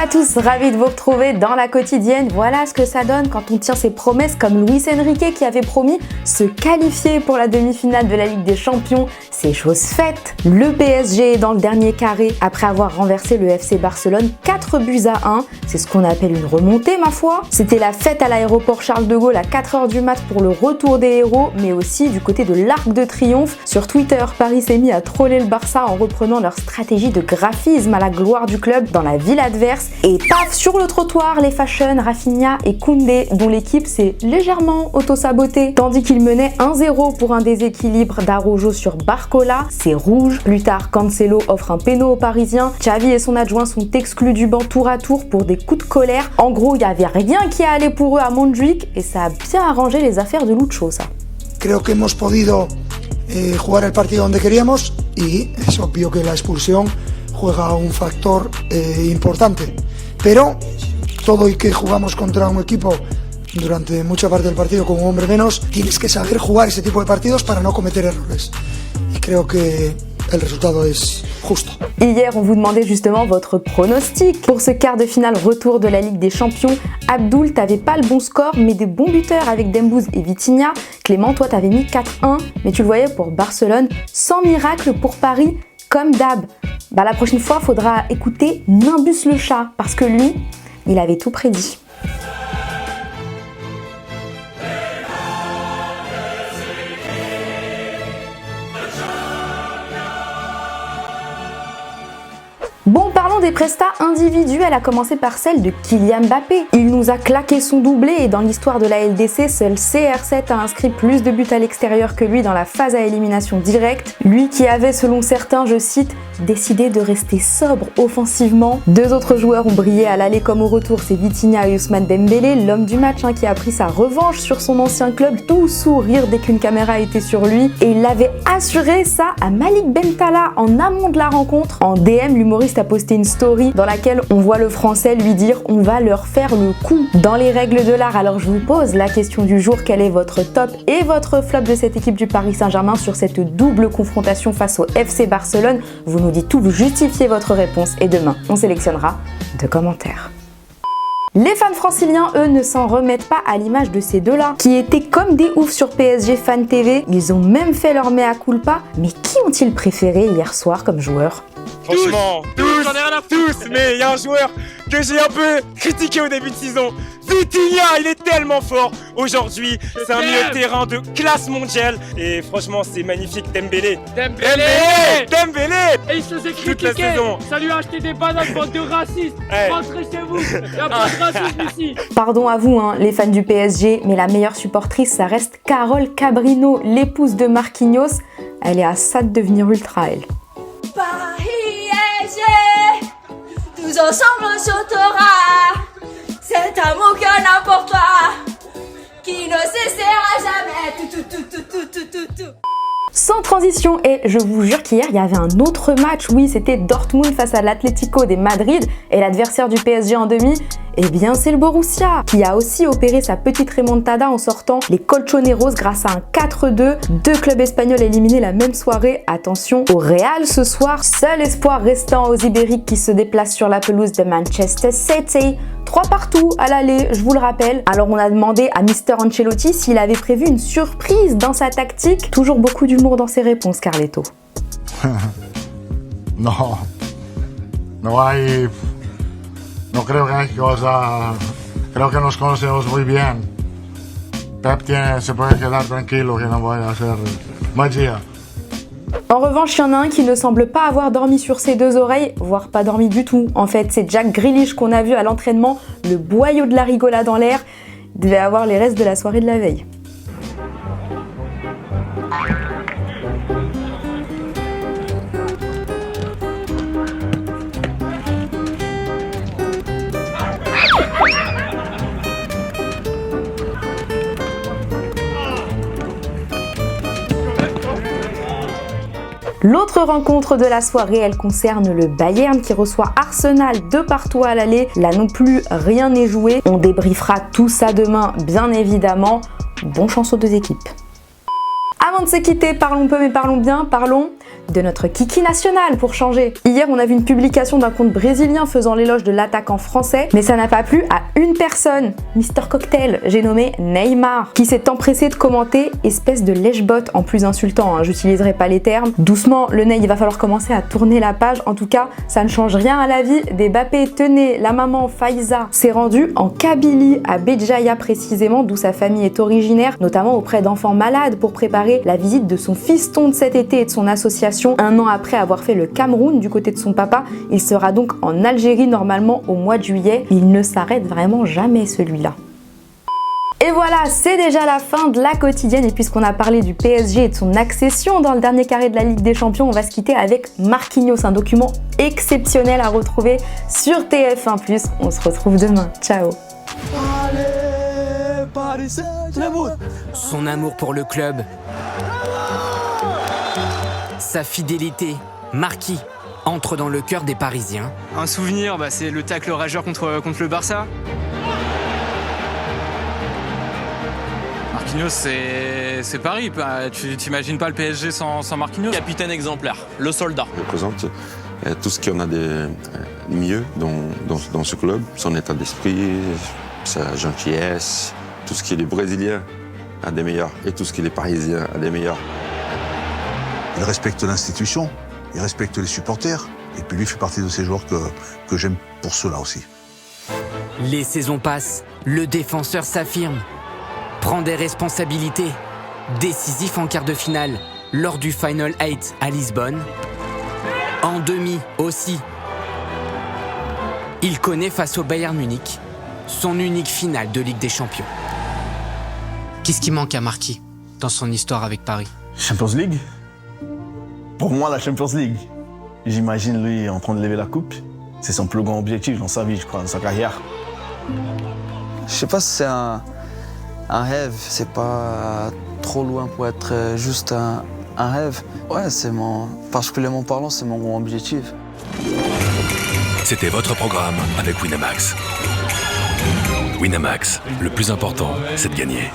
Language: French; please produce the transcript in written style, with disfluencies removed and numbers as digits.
tous, ravi de vous retrouver dans la quotidienne. Voilà ce que ça donne quand on tient ses promesses comme Luis Enrique qui avait promis se qualifier pour la demi-finale de la Ligue des Champions. C'est chose faite. Le PSG est dans le dernier carré après avoir renversé le FC Barcelone 4-1. C'est ce qu'on appelle une remontée ma foi. C'était la fête à l'aéroport Charles de Gaulle à 4h du mat pour le retour des héros, mais aussi du côté de l'Arc de Triomphe. Sur Twitter, Paris s'est mis à troller le Barça en reprenant leur stratégie de graphisme à la gloire du club dans la ville adverse. Et paf, sur le trottoir, les fashion, Rafinha et Koundé, dont l'équipe s'est légèrement auto-sabotée. Tandis qu'ils menaient 1-0 pour un déséquilibre d'Araujo sur Barcola, c'est rouge. Plus tard, Cancelo offre un péno aux Parisiens. Xavi et son adjoint sont exclus du banc tour à tour pour des coups de colère. En gros, il n'y avait rien qui allait pour eux à Montjuic et ça a bien arrangé les affaires de Lucho, ça. Creo que hemos podido jugar el partido donde queríamos y es obvio que la expulsión juega un factor importante. Pero todo y que jugamos contra un equipo durante mucha parte del partido con un hombre menos, tienes que saber jugar ese tipo de partidos para no cometer errores. Y creo que el resultado es justo. Hier, on vous demandait justement votre pronostic. Pour ce quart de finale retour de la Ligue des Champions, Abdoul, t'avais pas le bon score, mais des bons buteurs avec Dembouz et Vitinha. Clément, toi, t'avais mis 4-1, mais tu le voyais pour Barcelone. Sans miracle pour Paris, comme d'hab. La prochaine fois, faudra écouter Nimbus le chat, parce que lui, il avait tout prédit. Bon, parlons des prestats individuels, à commencer par celle de Kylian Mbappé. Il nous a claqué son doublé et dans l'histoire de la LDC, seul CR7 a inscrit plus de buts à l'extérieur que lui dans la phase à élimination directe. Lui qui avait, selon certains, je cite, décidé de rester sobre offensivement. Deux autres joueurs ont brillé à l'aller comme au retour, c'est Vitinha et Ousmane Dembélé, l'homme du match qui a pris sa revanche sur son ancien club, tout sourire dès qu'une caméra était sur lui. Et il avait assuré ça à Malik Bentala en amont de la rencontre. En DM, l'humoriste a posté une story dans laquelle on voit le français lui dire « on va leur faire le coup » dans les règles de l'art. Alors je vous pose la question du jour, quel est votre top et votre flop de cette équipe du Paris Saint-Germain sur cette double confrontation face au FC Barcelone? Vous nous dites tout, vous justifiez votre réponse et demain on sélectionnera 2 commentaires. Les fans franciliens, eux, ne s'en remettent pas à l'image de ces deux-là, qui étaient comme des oufs sur PSG Fan TV. Ils ont même fait leur mea culpa, mais qui ont-ils préféré hier soir comme joueur? Franchement, j'en ai rien à tous, mais il y a un joueur que j'ai un peu critiqué au début de saison. Vitinha, il est tellement fort aujourd'hui, c'est un milieu de terrain de classe mondiale et franchement c'est magnifique. Dembélé. Et il se faisait critiquer, ça lui a acheté des bananes, bande de racistes. Rentrez chez vous, il n'y a pas de racisme ici. Pardon à vous, les fans du PSG, mais la meilleure supportrice, ça reste Carole Cabrino, l'épouse de Marquinhos. Elle est à ça de devenir ultra, elle. Paris est tous ensemble on sautera. Cet amour que n'importe quoi, qui ne cessera jamais. Sans transition, et je vous jure qu'hier il y avait un autre match, oui c'était Dortmund face à l'Atlético de Madrid et l'adversaire du PSG en demi, eh bien c'est le Borussia qui a aussi opéré sa petite remontada en sortant les Colchoneros grâce à un 4-2. Deux clubs espagnols éliminés la même soirée. Attention au Real ce soir, seul espoir restant aux Ibériques qui se déplacent sur la pelouse de Manchester City. 3 partout à l'aller, je vous le rappelle. Alors on a demandé à Mr Ancelotti s'il avait prévu une surprise dans sa tactique. Toujours beaucoup d'humour dans ses réponses, Carletto. No creo que hay cosa, creo que nos conocemos muy bien. Pep se puede quedar tranquilo que no voy a hacer magia. En revanche, il y en a un qui ne semble pas avoir dormi sur ses 2 oreilles, voire pas dormi du tout. En fait, c'est Jack Grealish qu'on a vu à l'entraînement, le boyau de la rigolade en l'air. Il devait avoir les restes de la soirée de la veille. L'autre rencontre de la soirée, elle concerne le Bayern qui reçoit Arsenal 2-2 à l'aller. Là non plus, rien n'est joué. On débriefera tout ça demain, bien évidemment. Bonne chance aux deux équipes. Avant de se quitter, parlons peu mais parlons bien, parlons de notre kiki national pour changer. Hier, on a vu une publication d'un compte brésilien faisant l'éloge de l'attaquant français, mais ça n'a pas plu à une personne, Mr Cocktail, j'ai nommé Neymar, qui s'est empressé de commenter « espèce de lèche-bot » en plus insultant, hein, j'utiliserai pas les termes. Doucement, le Ney, il va falloir commencer à tourner la page. En tout cas, ça ne change rien à la vie des Mbappé. Tenez, la maman Faiza s'est rendue en Kabylie, à Béjaïa précisément, d'où sa famille est originaire, notamment auprès d'enfants malades pour préparer la visite de son fiston de cet été et de son association. Un an après avoir fait le Cameroun du côté de son papa, il sera donc en Algérie normalement au mois de juillet. Il ne s'arrête vraiment jamais celui-là. Et voilà, c'est déjà la fin de la quotidienne et puisqu'on a parlé du PSG et de son accession dans le dernier carré de la Ligue des Champions, on va se quitter avec Marquinhos, un document exceptionnel à retrouver sur TF1+. On se retrouve demain. Ciao. Son amour pour le club, sa fidélité, Marquis entre dans le cœur des Parisiens. Un souvenir, c'est le tacle rageur contre le Barça. Marquinhos, c'est Paris. Tu t'imagines pas le PSG sans Marquinhos. Capitaine exemplaire, le soldat. Il représente tout ce qu'on a de mieux dans ce club, son état d'esprit, sa gentillesse, tout ce qui est les Brésiliens a des meilleurs et tout ce qui est les Parisiens a des meilleurs. Il respecte l'institution, il respecte les supporters, et puis lui fait partie de ces joueurs que j'aime pour cela aussi. Les saisons passent, le défenseur s'affirme, prend des responsabilités, décisif en quart de finale, lors du Final 8 à Lisbonne, en demi aussi. Il connaît face au Bayern Munich son unique finale de Ligue des Champions. Qu'est-ce qui manque à Marquis dans son histoire avec Paris? Champions League? Pour moi, la Champions League. J'imagine lui en train de lever la coupe. C'est son plus grand objectif dans sa vie, je crois, dans sa carrière. Je sais pas si c'est un rêve, c'est pas trop loin pour être juste un rêve. Ouais, particulièrement parlant, c'est mon grand objectif. C'était votre programme avec Winamax. Winamax, le plus important, c'est de gagner.